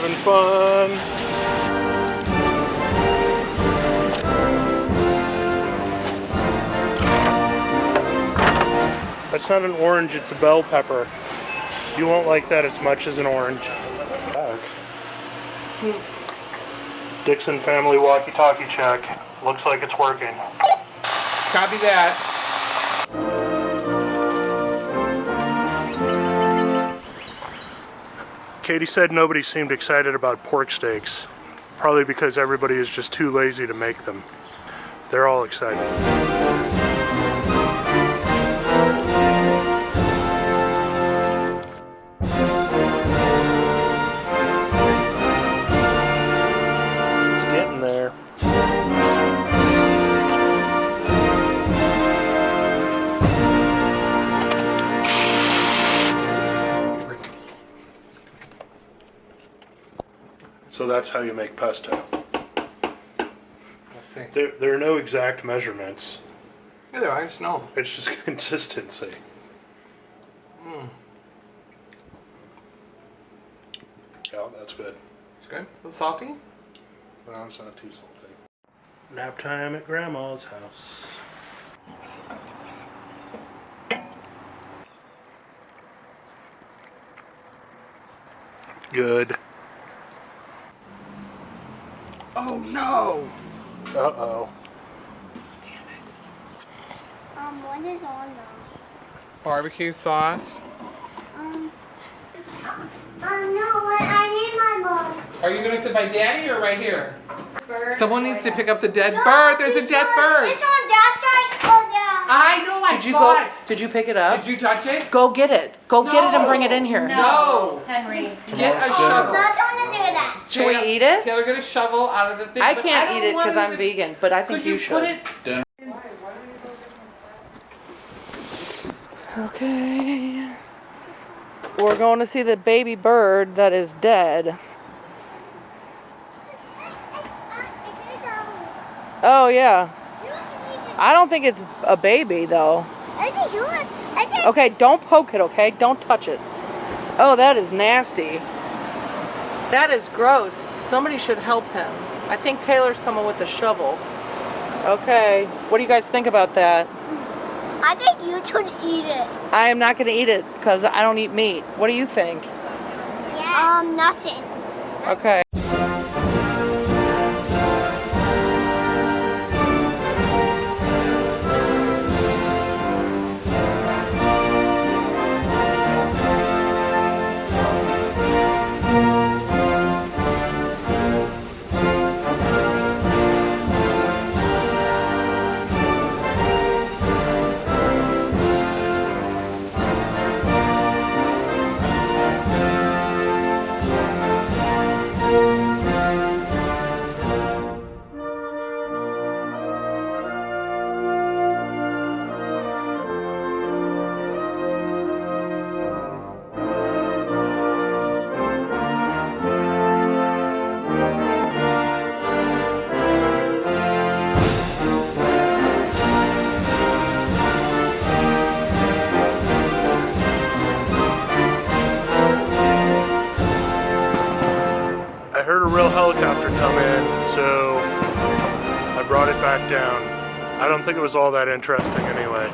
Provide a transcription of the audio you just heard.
having fun. That's not an orange, it's a bell pepper. You won't like that as much as an orange. Back. Dixon family walkie-talkie check. Looks like it's working. Copy that. Katie said nobody seemed excited about pork steaks. Probably because everybody is just too lazy to make them. They're all excited. So that's how you make pesto. Let's see. There are no exact measurements. Yeah, there are, I just know. It's just consistency. Yeah, that's good. It's good. A little salty? No, it's not too salty. Nap time at Grandma's house. Good. Oh no! Uh-oh. What is on though? Barbecue sauce. No, I need my mom. Are you gonna sit by Daddy or right here? Someone needs to pick up the dead bird. There's a dead bird. It's on Dad's side. Oh, yeah. I know. I saw it. Did you pick it up? Did you touch it? Go get it. Go get it and bring it in here. No. Henry. Get a shovel. Not going to do that. Should we eat it? Taylor, get a shovel out of the thing. I but can't don't eat it want because I'm to- vegan, but I think Could you should. put it? Okay. We're going to see the baby bird that is dead. Oh, yeah. I don't think it's a baby, though. Okay, don't poke it, okay? Don't touch it. Oh, that is nasty. That is gross. Somebody should help him. I think Taylor's coming with a shovel. Okay. What do you guys think about that? I think you should eat it. I am not going to eat it because I don't eat meat. What do you think? Yeah. Nothing. Okay. I heard a real helicopter come in, so I brought it back down. I don't think it was all that interesting anyway.